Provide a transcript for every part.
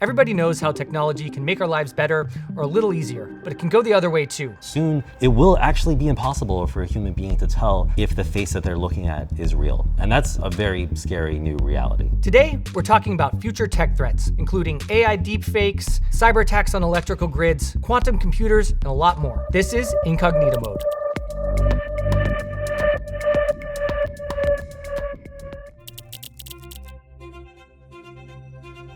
Everybody knows how technology can make our lives better or a little easier, but it can go the other way too. Soon, it will actually be impossible for a human being to tell if the face that they're looking at is real. And that's a very scary new reality. Today, we're talking about future tech threats, including AI deepfakes, cyber attacks on electrical grids, quantum computers, and a lot more. This is Incognito Mode.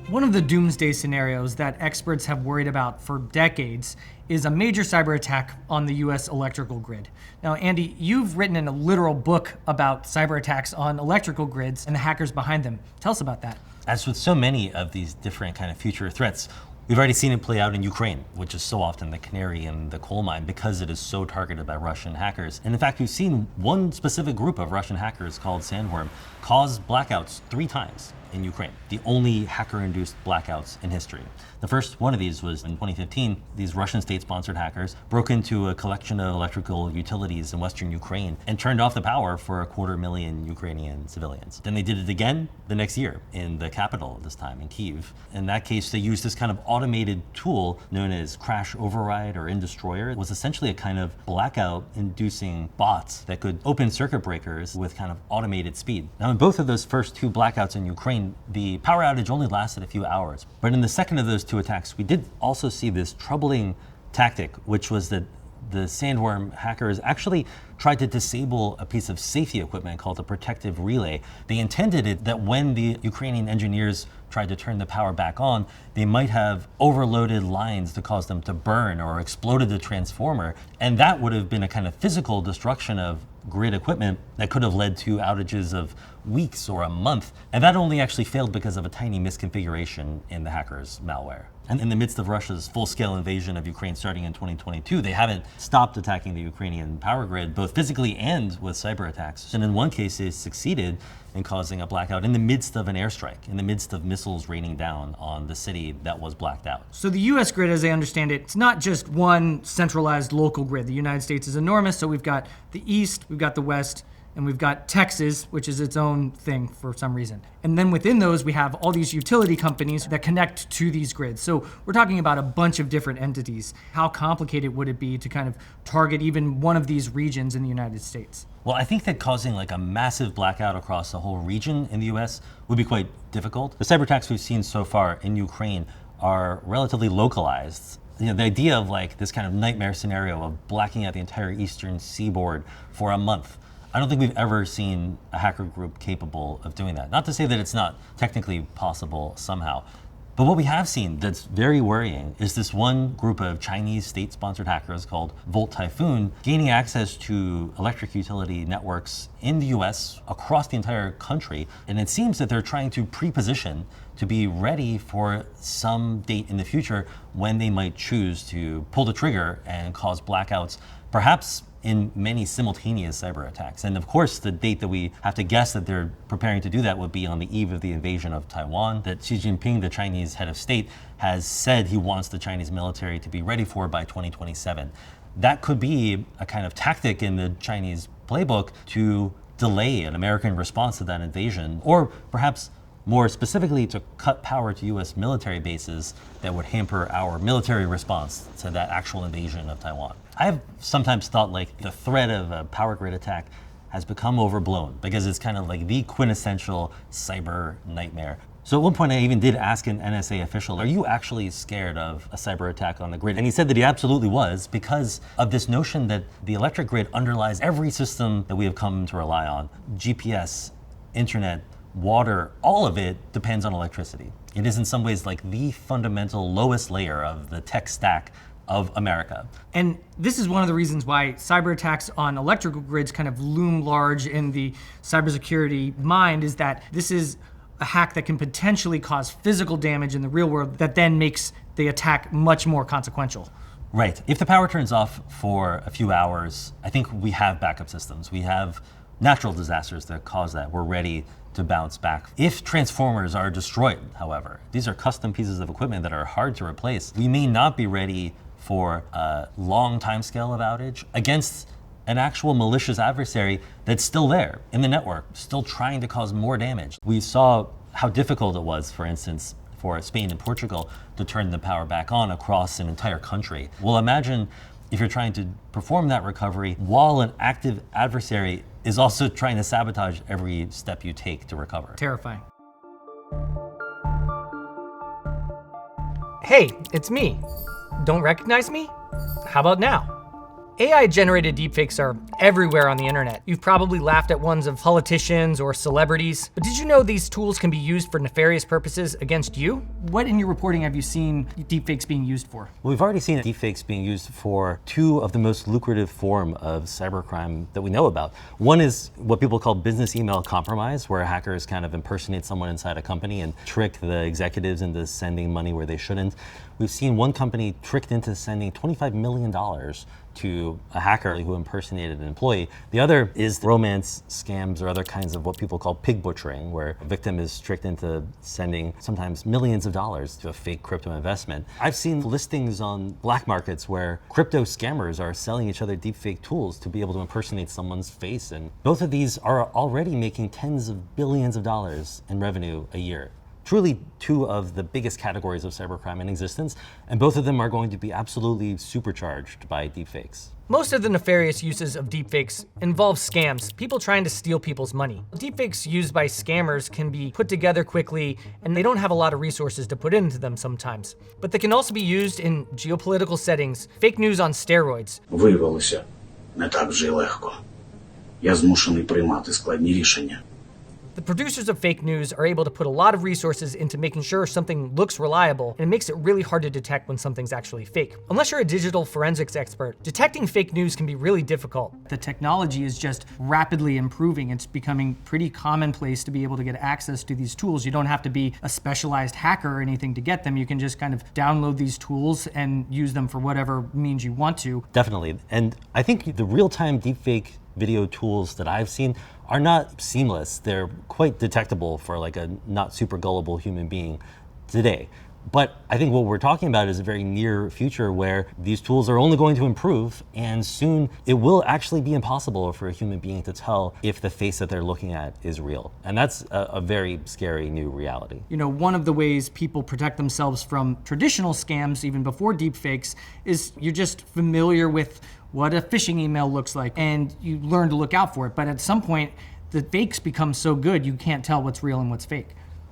One of the doomsday scenarios that experts have worried about for decades is a major cyber attack on the US electrical grid. Now, Andy, you've written in a literal book about cyber attacks on electrical grids and the hackers behind them. Tell us about that. As with so many of these different kind of future threats, we've already seen it play out in Ukraine, which is so often the canary in the coal mine because it is so targeted by Russian hackers. And in fact, we've seen one specific group of Russian hackers called Sandworm cause blackouts 3 times in Ukraine, the only hacker-induced blackouts in history. The first one of these was in 2015. These Russian state-sponsored hackers broke into a collection of electrical utilities in western Ukraine and turned off the power for 250,000 Ukrainian civilians. Then they did it again the next year in the capital, this time in Kyiv. In that case, they used this kind of automated tool known as crash override or indestroyer. It was essentially a kind of blackout-inducing bots that could open circuit breakers with kind of automated speed. Now, in both of those first 2 blackouts in Ukraine, the power outage only lasted a few hours. But in the second of those 2 attacks, we did also see this troubling tactic, which was that the Sandworm hackers actually tried to disable a piece of safety equipment called a protective relay. They intended it that when the Ukrainian engineers tried to turn the power back on, they might have overloaded lines to cause them to burn or exploded the transformer. And that would have been a kind of physical destruction of grid equipment that could have led to outages of weeks or a month. And that only actually failed because of a tiny misconfiguration in the hackers' malware. And in the midst of Russia's full-scale invasion of Ukraine starting in 2022, they haven't stopped attacking the Ukrainian power grid, both physically and with cyber attacks. And in one case, they succeeded in causing a blackout in the midst of an airstrike, in the midst of missiles raining down on the city that was blacked out. So the US grid, as I understand it, it's not just one centralized local grid. The United States is enormous, so we've got the East, we've got the West, and we've got Texas, which is its own thing for some reason. And then within those, we have all these utility companies that connect to these grids. So we're talking about a bunch of different entities. How complicated would it be to kind of target even one of these regions in the United States? Well, I think that causing like a massive blackout across the whole region in the US would be quite difficult. The cyber attacks we've seen so far in Ukraine are relatively localized. You know, the idea of like this kind of nightmare scenario of blacking out the entire eastern seaboard for a month, I don't think we've ever seen a hacker group capable of doing that. Not to say that it's not technically possible somehow. But what we have seen that's very worrying is this one group of Chinese state-sponsored hackers called Volt Typhoon gaining access to electric utility networks in the US across the entire country. And it seems that they're trying to pre-position to be ready for some date in the future when they might choose to pull the trigger and cause blackouts, perhaps in many simultaneous cyber attacks. And of course, the date that we have to guess that they're preparing to do that would be on the eve of the invasion of Taiwan, that Xi Jinping, the Chinese head of state, has said he wants the Chinese military to be ready for by 2027. That could be a kind of tactic in the Chinese playbook to delay an American response to that invasion, or perhaps more specifically to cut power to US military bases that would hamper our military response to that actual invasion of Taiwan. I have sometimes thought like the threat of a power grid attack has become overblown because it's kind of like the quintessential cyber nightmare. So at one point I even did ask an NSA official, are you actually scared of a cyber attack on the grid? And he said that he absolutely was, because of this notion that the electric grid underlies every system that we have come to rely on. GPS, internet, water, all of it depends on electricity. It is in some ways like the fundamental lowest layer of the tech stack of America. And this is one of the reasons why cyber attacks on electrical grids kind of loom large in the cybersecurity mind, is that this is a hack that can potentially cause physical damage in the real world that then makes the attack much more consequential. Right. If the power turns off for a few hours, I think we have backup systems. We have natural disasters that cause that. We're ready to bounce back. If transformers are destroyed, however, these are custom pieces of equipment that are hard to replace. We may not be ready for a long timescale of outage against an actual malicious adversary that's still there in the network, still trying to cause more damage. We saw how difficult it was, for instance, for Spain and Portugal to turn the power back on across an entire country. Well, imagine if you're trying to perform that recovery while an active adversary is also trying to sabotage every step you take to recover. Terrifying. Hey, it's me. Don't recognize me? How about now? AI-generated deepfakes are everywhere on the internet. You've probably laughed at ones of politicians or celebrities, but did you know these tools can be used for nefarious purposes against you? What in your reporting have you seen deepfakes being used for? Well, we've already seen deepfakes being used for two of the most lucrative form of cybercrime that we know about. One is what people call business email compromise, where hackers kind of impersonate someone inside a company and trick the executives into sending money where they shouldn't. We've seen one company tricked into sending $25 million to a hacker who impersonated an employee. The other is romance scams or other kinds of what people call pig butchering, where a victim is tricked into sending sometimes millions of dollars to a fake crypto investment. I've seen listings on black markets where crypto scammers are selling each other deepfake tools to be able to impersonate someone's face. And both of these are already making tens of billions of dollars in revenue a year. Truly two of the biggest categories of cybercrime in existence, and both of them are going to be absolutely supercharged by deepfakes. Most of the nefarious uses of deepfakes involve scams, people trying to steal people's money. Deepfakes used by scammers can be put together quickly, and they don't have a lot of resources to put into them sometimes. But they can also be used in geopolitical settings, fake news on steroids. Виявилося, не так вже й легко. Я змушений приймати складні рішення. The producers of fake news are able to put a lot of resources into making sure something looks reliable, and it makes it really hard to detect when something's actually fake. Unless you're a digital forensics expert, detecting fake news can be really difficult. The technology is just rapidly improving. It's becoming pretty commonplace to be able to get access to these tools. You don't have to be a specialized hacker or anything to get them. You can just kind of download these tools and use them for whatever means you want to. Definitely. And I think the real-time deepfake video tools that I've seen are not seamless. They're quite detectable for like a not super gullible human being today. But I think what we're talking about is a very near future where these tools are only going to improve, and soon it will actually be impossible for a human being to tell if the face that they're looking at is real. And that's a very scary new reality. You know, one of the ways people protect themselves from traditional scams, even before deepfakes, is you're just familiar with what a phishing email looks like, and you learn to look out for it. But at some point, the fakes become so good, you can't tell what's real and what's fake.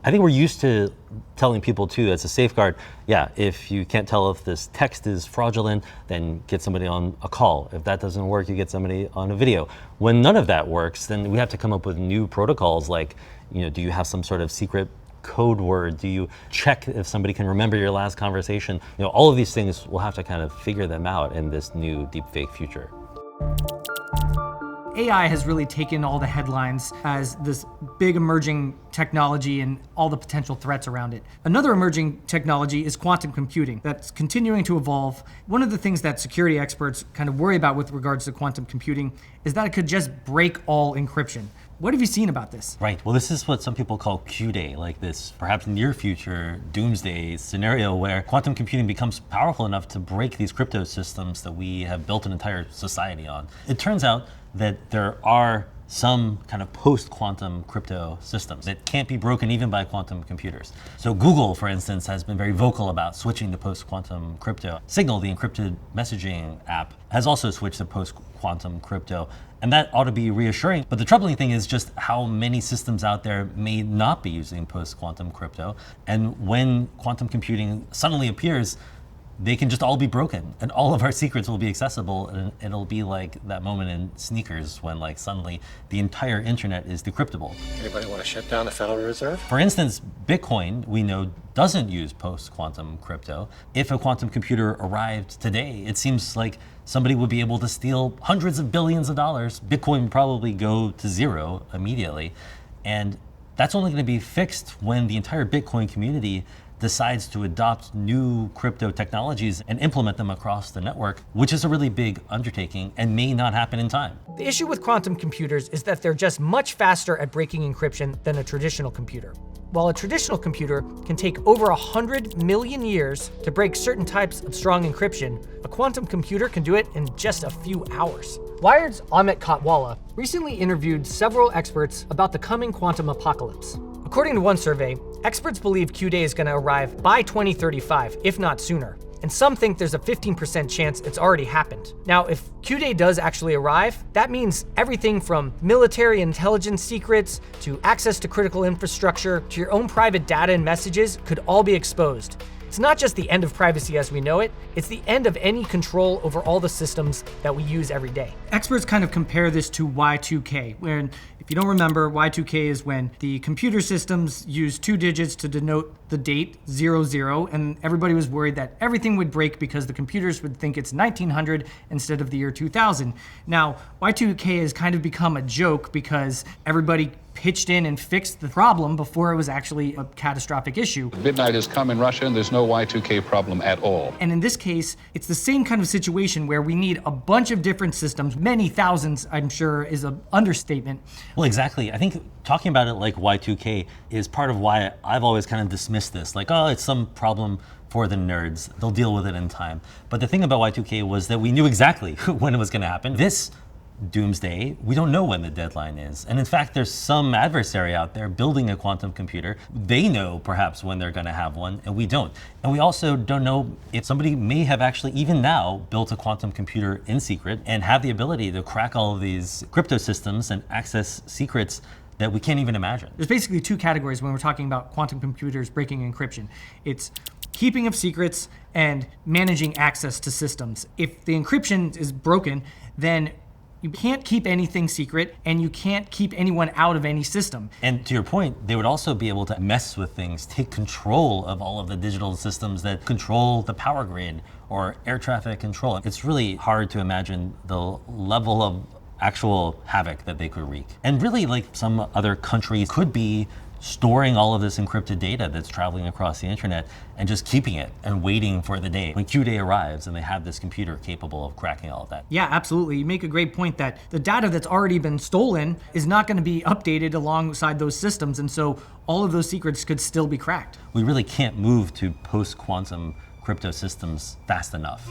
I think we're used to telling people too, that's a safeguard, yeah, if you can't tell if this text is fraudulent, then get somebody on a call. If that doesn't work, you get somebody on a video. When none of that works, then we have to come up with new protocols like, you know, do you have some sort of secret code word? Do you check if somebody can remember your last conversation? You know, all of these things, we'll have to kind of figure them out in this new deepfake future. AI has really taken all the headlines as this big emerging technology and all the potential threats around it. Another emerging technology is quantum computing that's continuing to evolve. One of the things that security experts kind of worry about with regards to quantum computing is that it could just break all encryption. What have you seen about this? Right. Well, this is what some people call Q-Day, like this perhaps near future doomsday scenario where quantum computing becomes powerful enough to break these crypto systems that we have built an entire society on. It turns out that there are some kind of post-quantum crypto systems that can't be broken even by quantum computers. So Google, for instance, has been very vocal about switching to post-quantum crypto. Signal, the encrypted messaging app, has also switched to post-quantum crypto. And that ought to be reassuring. But the troubling thing is just how many systems out there may not be using post-quantum crypto. And when quantum computing suddenly appears, they can just all be broken and all of our secrets will be accessible, and it'll be like that moment in Sneakers when like suddenly the entire internet is decryptable. Anybody want to shut down the Federal Reserve? For instance, Bitcoin, we know, doesn't use post-quantum crypto. If a quantum computer arrived today, it seems like somebody would be able to steal hundreds of billions of dollars. Bitcoin would probably go to zero immediately. And that's only going to be fixed when the entire Bitcoin community decides to adopt new crypto technologies and implement them across the network, which is a really big undertaking and may not happen in time. The issue with quantum computers is that they're just much faster at breaking encryption than a traditional computer. While a traditional computer can take over 100 million years to break certain types of strong encryption, a quantum computer can do it in just a few hours. Wired's Amit Kotwala recently interviewed several experts about the coming quantum apocalypse. According to one survey, Experts believe Q-Day is going to arrive by 2035, if not sooner. And some think there's a 15% chance it's already happened. Now, if Q-Day does actually arrive, that means everything from military intelligence secrets to access to critical infrastructure to your own private data and messages could all be exposed. It's not just the end of privacy as we know it, it's the end of any control over all the systems that we use every day. Experts kind of compare this to Y2K, where if you don't remember, Y2K is when the computer systems use 2 digits to denote the date, 00, and everybody was worried that everything would break because the computers would think it's 1900 instead of the year 2000. Now, Y2K has kind of become a joke because everybody pitched in and fixed the problem before it was actually a catastrophic issue. Midnight has come in Russia and there's no Y2K problem at all. And in this case, it's the same kind of situation where we need a bunch of different systems, many thousands, I'm sure, is an understatement. Well, exactly. I think talking about it like Y2K is part of why I've always kind of dismissed this. Like, oh, it's some problem for the nerds. They'll deal with it in time. But the thing about Y2K was that we knew exactly when it was going to happen. This doomsday, we don't know when the deadline is. And in fact, there's some adversary out there building a quantum computer. They know perhaps when they're going to have one, and we don't. And we also don't know if somebody may have actually, even now, built a quantum computer in secret and have the ability to crack all of these crypto systems and access secrets that we can't even imagine. There's basically 2 categories when we're talking about quantum computers breaking encryption. It's keeping of secrets and managing access to systems. If the encryption is broken, then you can't keep anything secret and you can't keep anyone out of any system. And to your point, they would also be able to mess with things, take control of all of the digital systems that control the power grid or air traffic control. It's really hard to imagine the level of actual havoc that they could wreak. And really, like, some other countries could be storing all of this encrypted data that's traveling across the internet and just keeping it and waiting for the day when Q-Day arrives and they have this computer capable of cracking all of that. Yeah, absolutely. You make a great point that the data that's already been stolen is not going to be updated alongside those systems, and so all of those secrets could still be cracked. We really can't move to post-quantum crypto systems fast enough.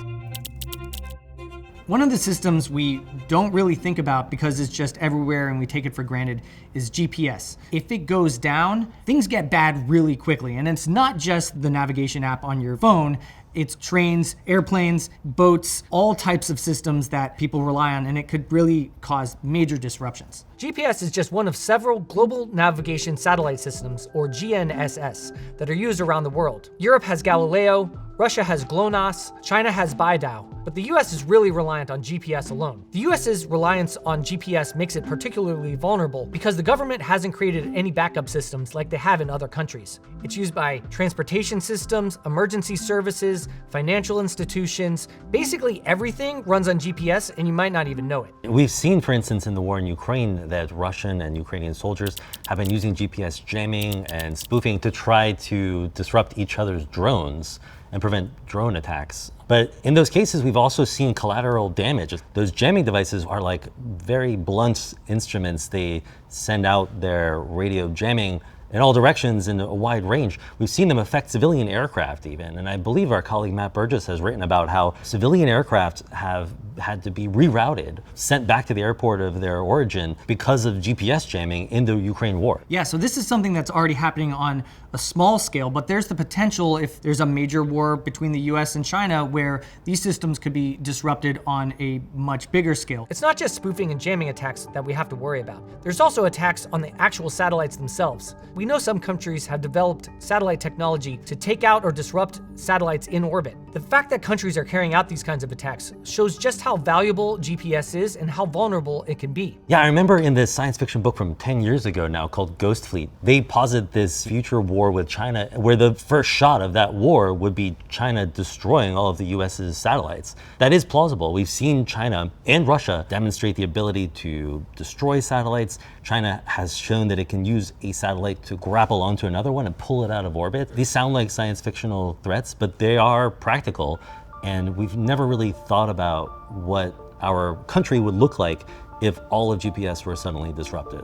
One of the systems we don't really think about because it's just everywhere and we take it for granted is GPS. If it goes down, things get bad really quickly. And it's not just the navigation app on your phone. It's trains, airplanes, boats, all types of systems that people rely on, and it could really cause major disruptions. GPS is just one of several global navigation satellite systems, or GNSS, that are used around the world. Europe has Galileo, Russia has GLONASS, China has BeiDou, but the US is really reliant on GPS alone. The US's reliance on GPS makes it particularly vulnerable because the government hasn't created any backup systems like they have in other countries. It's used by transportation systems, emergency services, financial institutions. Basically everything runs on GPS and you might not even know it. We've seen, for instance, in the war in Ukraine that Russian and Ukrainian soldiers have been using GPS jamming and spoofing to try to disrupt each other's drones and prevent drone attacks. But in those cases, we've also seen collateral damage. Those jamming devices are like very blunt instruments. They send out their radio jamming in all directions in a wide range. We've seen them affect civilian aircraft even. And I believe our colleague Matt Burgess has written about how civilian aircraft have had to be rerouted, sent back to the airport of their origin because of GPS jamming in the Ukraine war. Yeah, so this is something that's already happening on a small scale, but there's the potential if there's a major war between the US and China where these systems could be disrupted on a much bigger scale. It's not just spoofing and jamming attacks that we have to worry about. There's also attacks on the actual satellites themselves. We know some countries have developed satellite technology to take out or disrupt satellites in orbit. The fact that countries are carrying out these kinds of attacks shows just how valuable GPS is and how vulnerable it can be. Yeah, I remember in this science fiction book from 10 years ago now called Ghost Fleet, they posit this future war with China where the first shot of that war would be China destroying all of the US's satellites. That is plausible. We've seen China and Russia demonstrate the ability to destroy satellites. China has shown that it can use a satellite to grapple onto another one and pull it out of orbit. These sound like science fictional threats, but they are practical. And we've never really thought about what our country would look like if all of GPS were suddenly disrupted.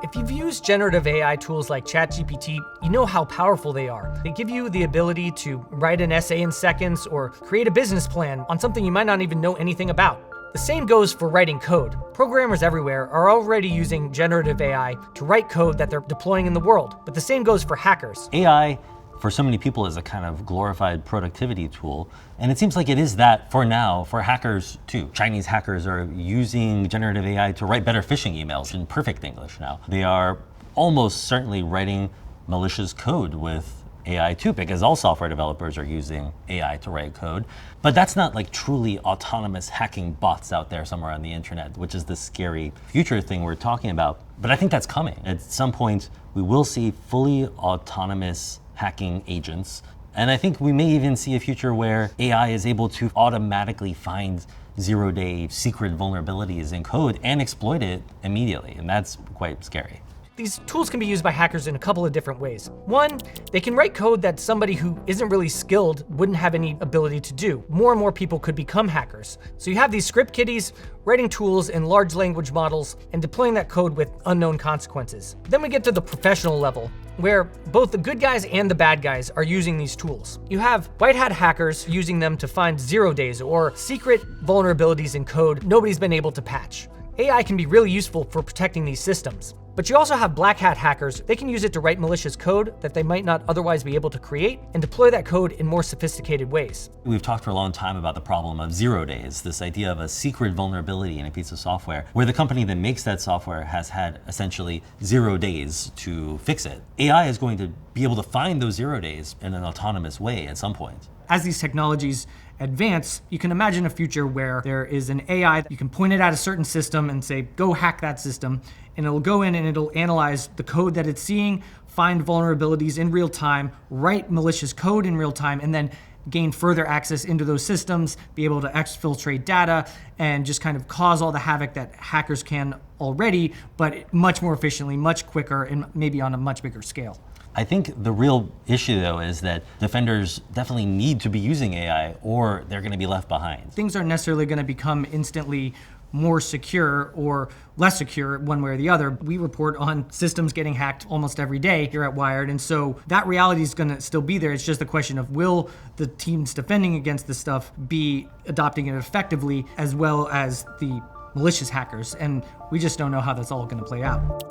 If you've used generative AI tools like ChatGPT, you know how powerful they are. They give you the ability to write an essay in seconds or create a business plan on something you might not even know anything about. The same goes for writing code. Programmers everywhere are already using generative AI to write code that they're deploying in the world, but the same goes for hackers. AI, for so many people, is a kind of glorified productivity tool, and it seems like it is that for now for hackers too. Chinese hackers are using generative AI to write better phishing emails in perfect English now. They are almost certainly writing malicious code with AI too, because all software developers are using AI to write code. But that's not like truly autonomous hacking bots out there somewhere on the internet, which is the scary future thing we're talking about. But I think that's coming. At some point, we will see fully autonomous hacking agents. And I think we may even see a future where AI is able to automatically find zero-day secret vulnerabilities in code and exploit it immediately. And that's quite scary. These tools can be used by hackers in a couple of different ways. One, they can write code that somebody who isn't really skilled wouldn't have any ability to do. More and more people could become hackers. So you have these script kiddies writing tools in large language models and deploying that code with unknown consequences. Then we get to the professional level, where both the good guys and the bad guys are using these tools. You have white hat hackers using them to find 0 days or secret vulnerabilities in code nobody's been able to patch. AI can be really useful for protecting these systems. But you also have black hat hackers. They can use it to write malicious code that they might not otherwise be able to create and deploy that code in more sophisticated ways. We've talked for a long time about the problem of 0 days, this idea of a secret vulnerability in a piece of software, where the company that makes that software has had essentially 0 days to fix it. AI is going to be able to find those 0 days in an autonomous way at some point. As these technologies advance, you can imagine a future where there is an AI that you can point it at a certain system and say, go hack that system, and it'll go in and it'll analyze the code that it's seeing, find vulnerabilities in real time, write malicious code in real time, and then gain further access into those systems, be able to exfiltrate data, and just kind of cause all the havoc that hackers can already, but much more efficiently, much quicker, and maybe on a much bigger scale. I think the real issue, though, is that defenders definitely need to be using AI or they're going to be left behind. Things aren't necessarily going to become instantly more secure or less secure one way or the other. We report on systems getting hacked almost every day here at Wired, and so that reality is going to still be there. It's just a question of will the teams defending against this stuff be adopting it effectively as well as the malicious hackers, and we just don't know how that's all going to play out.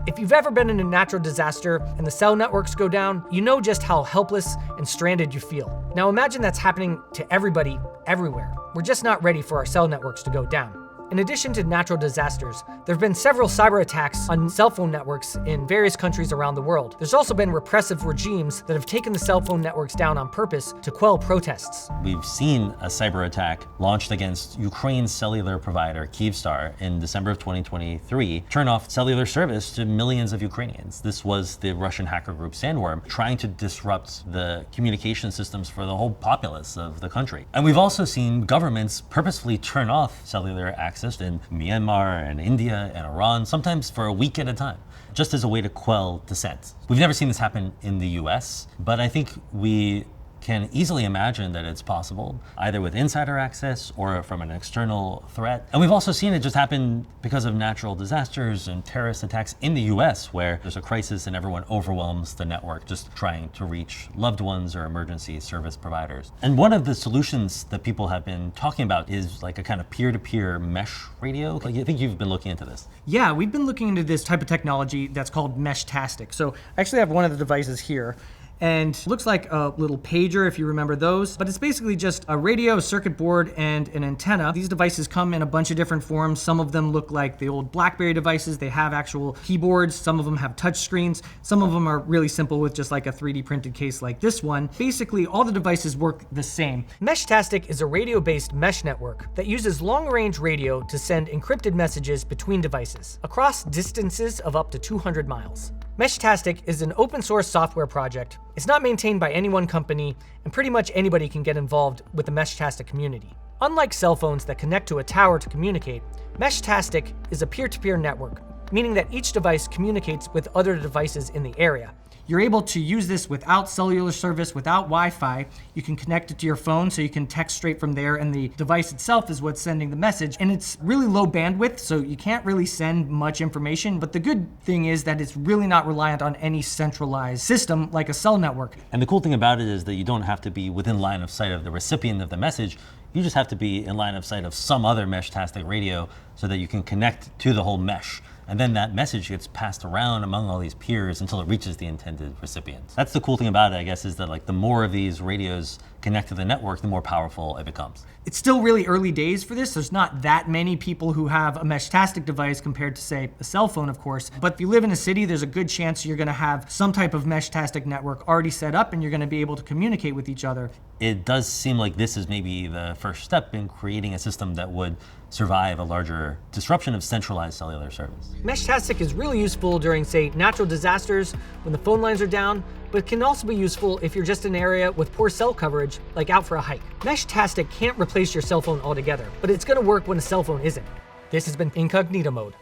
If you've ever been in a natural disaster and the cell networks go down, you know just how helpless and stranded you feel. Now imagine that's happening to everybody, everywhere. We're just not ready for our cell networks to go down. In addition to natural disasters, there have been several cyber attacks on cell phone networks in various countries around the world. There's also been repressive regimes that have taken the cell phone networks down on purpose to quell protests. We've seen a cyber attack launched against Ukraine's cellular provider, Kyivstar, in December of 2023, turn off cellular service to millions of Ukrainians. This was the Russian hacker group Sandworm trying to disrupt the communication systems for the whole populace of the country. And we've also seen governments purposefully turn off cellular access in Myanmar and India and Iran, sometimes for a week at a time, just as a way to quell dissent. We've never seen this happen in the US, but I think we can easily imagine that it's possible, either with insider access or from an external threat. And we've also seen it just happen because of natural disasters and terrorist attacks in the US, where there's a crisis and everyone overwhelms the network just trying to reach loved ones or emergency service providers. And one of the solutions that people have been talking about is like a kind of peer-to-peer mesh radio. Like, I think you've been looking into this. Yeah, we've been looking into this type of technology that's called Meshtastic. So I actually have one of the devices here. And looks like a little pager, if you remember those, but it's basically just a radio, circuit board, and an antenna. These devices come in a bunch of different forms. Some of them look like the old BlackBerry devices. They have actual keyboards. Some of them have touch screens. Some of them are really simple with just like a 3D printed case like this one. Basically, all the devices work the same. Meshtastic is a radio-based mesh network that uses long-range radio to send encrypted messages between devices across distances of up to 200 miles. Meshtastic is an open source software project. It's not maintained by any one company, and pretty much anybody can get involved with the Meshtastic community. Unlike cell phones that connect to a tower to communicate, Meshtastic is a peer-to-peer network, meaning that each device communicates with other devices in the area. You're able to use this without cellular service, without Wi-Fi. You can connect it to your phone so you can text straight from there, and the device itself is what's sending the message. And it's really low bandwidth, so you can't really send much information. But the good thing is that it's really not reliant on any centralized system like a cell network. And the cool thing about it is that you don't have to be within line of sight of the recipient of the message. You just have to be in line of sight of some other mesh-tastic radio so that you can connect to the whole mesh. And then that message gets passed around among all these peers until it reaches the intended recipients. That's the cool thing about it, I guess, is that like the more of these radios connect to the network, the more powerful it becomes. It's still really early days for this. There's not that many people who have a mesh-tastic device compared to, say, a cell phone, of course. But if you live in a city, there's a good chance you're going to have some type of mesh-tastic network already set up, and you're going to be able to communicate with each other. It does seem like this is maybe the first step in creating a system that would survive a larger disruption of centralized cellular service. Mesh-tastic is really useful during, say, natural disasters when the phone lines are down, but it can also be useful if you're just in an area with poor cell coverage, like out for a hike. Mesh-tastic can't replace your cell phone altogether, but it's going to work when a cell phone isn't. This has been Incognito Mode.